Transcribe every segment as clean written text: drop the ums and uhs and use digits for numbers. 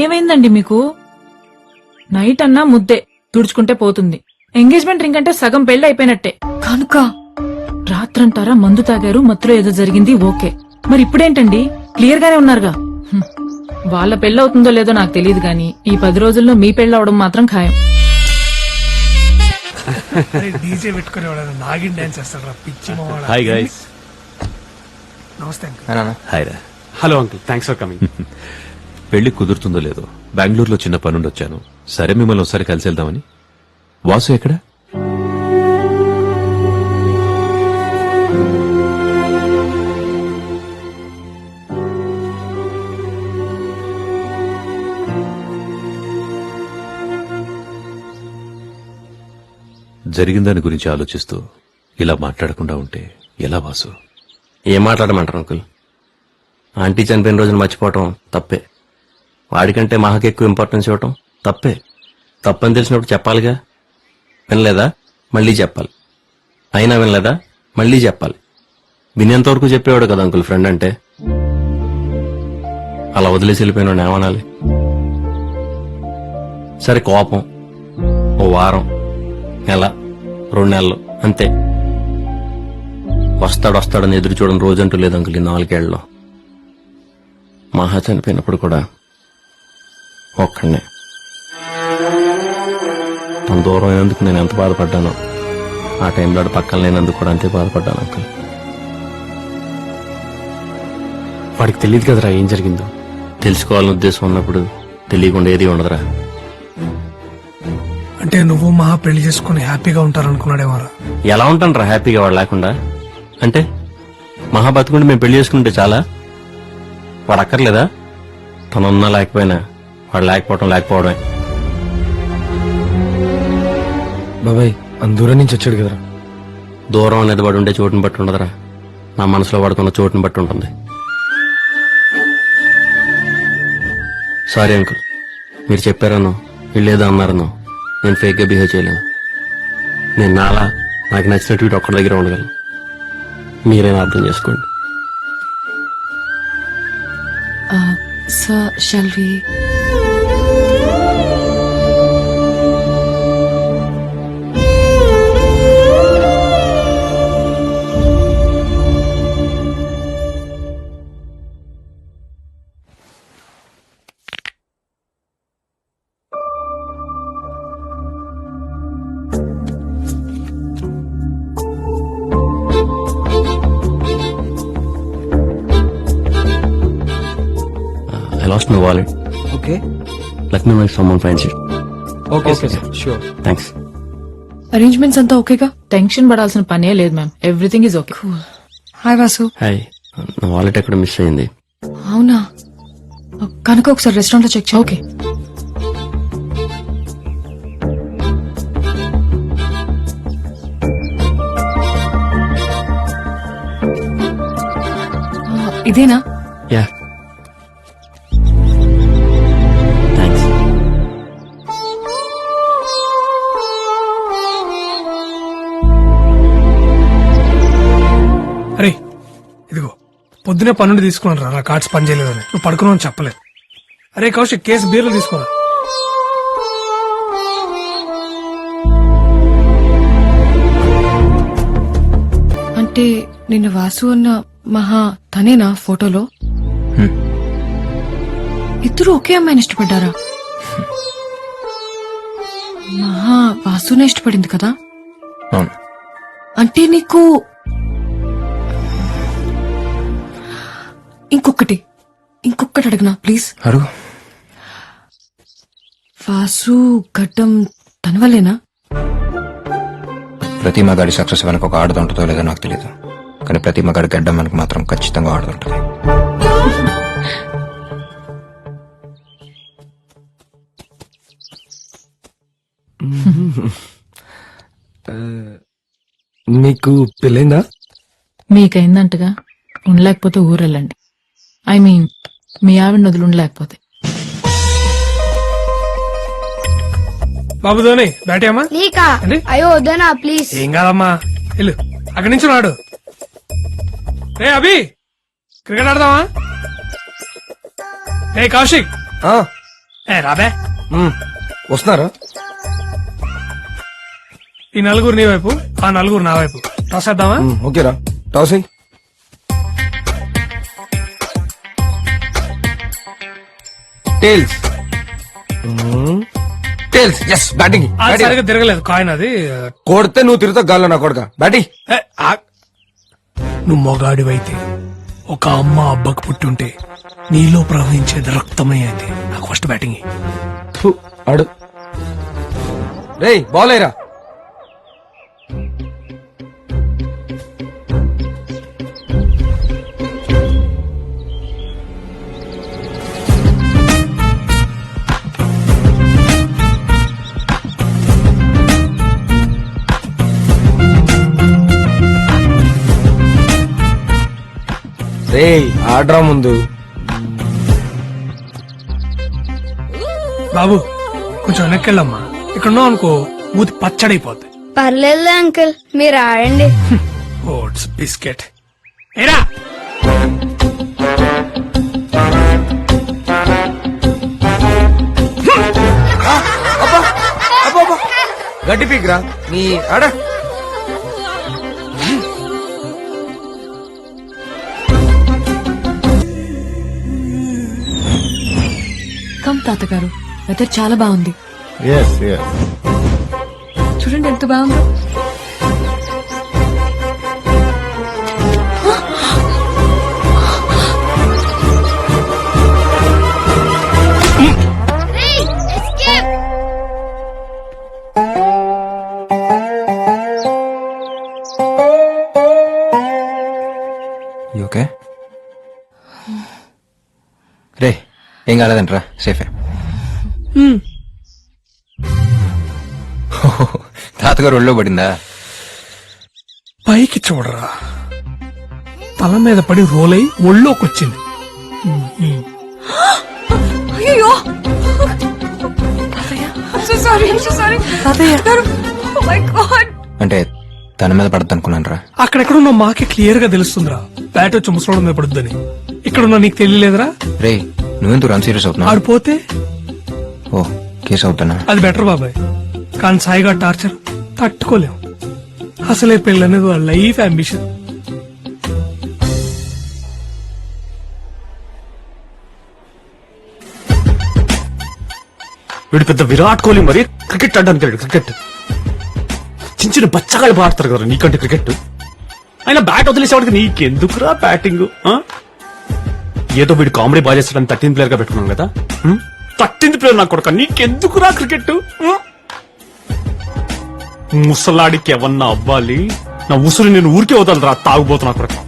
ఏమైందండి మీకు? నైట్ అన్నా ముద్దే తుడుచుకుంటే పోతుంది. ఎంగేజ్మెంట్ రింగ్ అంటే సగం పెళ్లి అయిపోయినట్టే. కనుక రాత్రంటారా మందు తాగారు, మత్తులో ఏదో జరిగింది, ఓకే. మరి ఇప్పుడేంటండి? క్లియర్ గానే ఉన్నారుగా. వాళ్ళ పెళ్ళవుతుందో లేదో నాకు తెలియదు గాని ఈ 10 రోజుల్లో మీ పెళ్ళవడం మాత్రం ఖాయం. డీజే పెట్టుకుని నాగిన్ డాన్స్ చేస్తాడు పిచ్చి. Hi guys. నమస్తే అంకుల్. హాయ్ రా. Hello uncle, thanks for coming. పెళ్లి కుదురుతుందో లేదో బెంగళూరులో చిన్న పనుండి వచ్చాను. సరే మిమ్మల్ని ఒకసారి కలిసి వెళ్దామని. వాసు ఎక్కడ? జరిగిన దాని గురించి ఆలోచిస్తూ ఇలా మాట్లాడకుండా ఉంటే ఎలా వాసు? ఏం మాట్లాడమంటారు అంకుల్? ఆంటీ చనిపోయిన రోజున మర్చిపోవటం తప్పే. వాడికంటే మహాకి ఎక్కువ ఇంపార్టెన్స్ ఇవ్వటం తప్పే. తప్పని తెలిసినప్పుడు చెప్పాలిగా. వినలేదా? మళ్ళీ చెప్పాలి. అయినా వినలేదా? మళ్ళీ చెప్పాలి. వినేంతవరకు చెప్పేవాడు కదా అంకుల్ ఫ్రెండ్ అంటే. అలా వదిలేసి వెళ్ళిపోయిన ఏమనాలి? సరే కోపం ఓ వారం, నెల, 2 నెలలు అంతే. వస్తాడని ఎదురు చూడని రోజంటూ లేదు అంకుల్ ఈ 4 ఏళ్లలో. మహా చనిపోయినప్పుడు కూడా ఒక్కడనే. తన దూరం అయినందుకు నేను ఎంత బాధపడ్డానో ఆ టైంలో పక్కన లేనందుకు కూడా అంతే బాధపడ్డాను అంకుల్. వాడికి తెలియదు కదరా ఏం జరిగిందో. తెలుసుకోవాలని ఉద్దేశం ఉన్నప్పుడు తెలియకుండా ఏది ఉండదురా. అంటే నువ్వు మహా పెళ్లి చేసుకుని హ్యాపీగా ఉంటారనుకున్నాడేమోరా. ఎలా ఉంటాను హ్యాపీగా వాడు లేకుండా? అంటే మహా బతుకుంటే మేము పెళ్లి చేసుకుంటే చాలా? వాడు అక్కర్లేదా? తనున్నా లేకపోయినా వాడు లేకపోవడమే. బాబాయ్ దూరం నుంచి వచ్చాడు కదరా. దూరం అనేది వాడు ఉండే చోటుని బట్టి ఉండదురా. నా మనసులో వాడుకున్న చోటుని బట్టి ఉంటుంది. సారీ అంకుల్, మీరు చెప్పారనో వీళ్ళేదో అన్నారనో నేను ఫేక్ గా బిహేవ్ చేయలేను. నేను నాకు నచ్చినట్టు వీటి ఒక్కడి దగ్గర ఉండగలను. మీరేనా అర్థం చేసుకోండి. Sir, shall we? I lost my wallet. Okay Let me know if someone finds it. Okay sure. Thanks. Arrangements అంతా ఓకేగా? టెన్షన్ పడాల్సిన పనే లేదు ma'am. Everything is okay. Hi Vasu. Hi. నా వాలెట్ ఎక్కడ మిస్ అయింది? అవునా? కనుక ఒకసారి రెస్టారెంట్ లో చెక్ చేయి. ఓకే. ఇదేనా? యా. థ్యాంక్స్. అరే ఇదిగో పొద్దునే 12 తీసుకున్నాను రా. నా కార్డ్స్ పని చేయలేదని నువ్వు పడుకున్నావు చెప్పలేదు. అరే కౌశిక్, కేసు బీర్లు తీసుకోరా. అంటే నిన్న వాసు అన్న మహా తనేనా ఫోటోలో? ఇద్దరు ఒకే అమ్మాయిని ఇష్టపడ్డారా? మహా వాసునే ఇష్టపడింది కదా? అవును. అంటే నీకు ఇంకొకటి అడగనా ప్లీజ్? అడుగు. వాసు గడ్డం తన వల్లేనా? ప్రతి మగాడి సక్సెస్ వెనక ఒక ఆడది ఉంటుందో లేదో నాకు తెలియదు, కానీ ప్రతి మగాడి గడ్డం వెనక మాత్రం ఖచ్చితంగా ఆడుతుంటది. నీకు పెళ్ళైందా? మీకైందంటగా. ఉండలేకపోతే ఊరెళ్ళండి. ఐ మీన్ మీ ఆవిడ వదిలి ఉండలేకపోతే. బాబు ధోని బ్యాట్ అమ్మా. నీకా? అయ్యో వద్దనా ప్లీజ్. ఏం కాదమ్మా, వెళ్ళు అక్కడి నుంచి నాడు. రే అభి, క్రికెట్ ఆడదామా? ఏ కౌశిక్ ఆ, ఏ రాబే వస్తున్నారా? ఈ నలుగురు నీ వైపు ఆ నలుగురు నా వైపు రాసేద్దామా? ఓకేరా, టాస్ అయ్యి. టేల్స్ టేల్స్ ఎస్ బ్యాటింగ్ అది సరిగ్గా తిరగలేదు కాయిన్ అది. కొడితే నువ్వు తిరుగుతావు గాల్లో నా కొడక. బ్యాటింగ్. ఏ, నువ్వు మొగాడివైతే ఒక అమ్మ అబ్బకు పుట్టుంటే నీలో ప్రవహించేది రక్తమే అయితే నాకు ఫస్ట్ బ్యాటింగ్ ఇయ్యి. ఆడు రేయ్ బాల్ అయ్యరా. రేయ్ ఆడ్రా ముందు. బాబు కొంచెం వెనక్కెళ్ళమ్మా. ఇక్కడ ఉన్నావు అనుకో మూతి పచ్చడైపోద్ది. పర్లేదు అంకుల్ మీరు ఆడండి. ఓట్స్ బిస్కెట్ ఏరా. గడ్డి పీక్రా నీ ఆడ. కమ్ తాతగారు, వెదర్ చాలా బాగుంది. చూడండి ఎంత బాగుందో. ఓకే రే ఏం కాలేదంటరా సేఫే. తాతగారు ఒళ్ళో పడిందా? పైకి చూడరా, తల మీద పడి రోల్ అయి ఒళ్ళోకొచ్చింది. అయ్యో అంటే తన మీద పడద్దు అనుకున్నాను రా. అక్కడెక్కడున్న మాకే క్లియర్ గా తెలుస్తుందిరా బ్యాట్ వచ్చి ముసలోడం మీద పడుద్దని. ఇక్కడున్న నీకు తెలియలేదురా? రే నువ్వెందుకు రన్ సీరియస్ అవుతున్నావు? ఆడిపోతే ఓ కేసు అవుతానా? అది బెటర్ బాబాయ్, కానీ సాయిగా టార్చర్ తట్టుకోలేం. అసలే పెళ్ళనేది వాళ్ళ లైఫ్ అంబిషన్. వీడు పెద్ద విరాట్ కోహ్లీ మరి క్రికెట్ ఆడడానికి వెళ్ళాడు. క్రికెట్ చిన్న చిన్న బచ్చగాళ్ళు ఆడతారు కదా నీకంటే క్రికెట్. ఆయన బ్యాట్ వదిలేసేవాడికి నీకెందుకురా బ్యాటింగ్? ఏదో వీడు కామెడీ బాగా చేస్తాడని 13th ప్లేయర్ గా పెట్టుకున్నాం కదా. 13th ప్లేయర్ నా కొడుక, నీకెందుకురా క్రికెట్? ముసలాడికి ఎవన్నా అవ్వాలి, నా ఉసురు నేను ఊరికే వదలరా తాగుబోతున్నా కొడుక.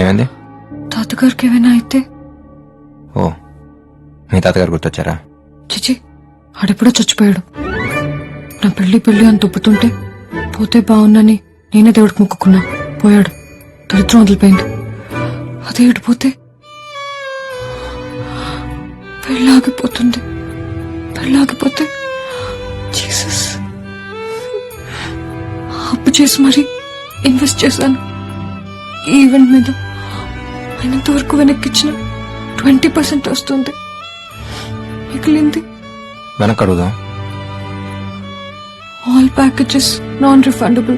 ఏమైంది? తాతగారికి ఏమైనా అయితే? ఓ మీ తాతగారు గుర్తొచ్చారా? చిచి, ఆడెప్పుడో చచ్చిపోయాడు. నా పెళ్లి అని తొప్పుతుంటే పోతే బాగుందని నేనే దేవుడికి మొక్కుకున్నా. పోయాడు, దరిద్రం వదిలిపోయింది. అదే ఇడిపోతే పెళ్ళాగిపోతే జీసస్, అప్పు చేసి మరీ ఇన్వెస్ట్ చేశాను ఈ ఈవెంట్ మీద. అయినంతవరకు వెనక్కిచ్చిన 20% వస్తుంది, మిగిలింది వెనక్కి అడుగుదాం. All packages non refundable.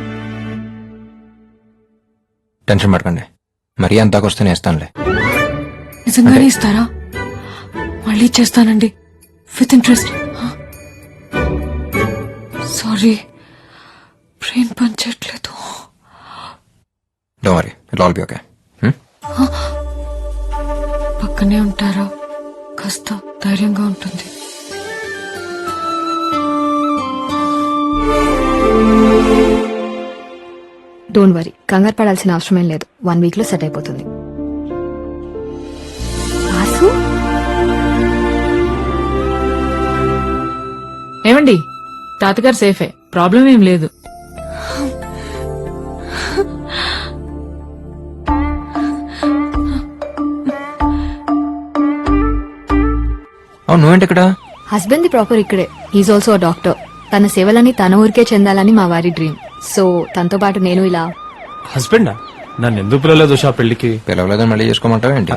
Tension పడకండి, మరీ అంతాకొస్తే నేస్తానులే. నిజంగానే ఇస్తారా? మళ్ళీ చేస్తానండి విత్ ఇంట్రెస్ట్. సారీ, బ్రెయిన్ పనిచేయట్లేదు. Don't worry, it'll be okay. పక్కనే ఉంటారా? కాస్త ధైర్యంగా ఉంటుంది. డోంట్ వరీ, కంగారు పడాల్సిన అవసరమేం లేదు. 1 week లో సెట్ అయిపోతుంది. వాసు, ఏమండి, తాతగారు సేఫే, ప్రాబ్లం ఏం లేదు. అవును నువ్వేంటి ఇక్కడ? హస్బెండ్ ది ప్రాపర్ ఇక్కడే. Is also doctor. తన సేవలని తన ఊరికే చెందాలని మా వారి డ్రీమ్. సో తనతో పాటు నేను ఇలా హస్బెండా? నన్ను ఎందుకు పిలవలేదు ఉషా పెళ్లికి? పిలవలేదని మళ్ళీ చేసుకోమంటావా ఏంటి?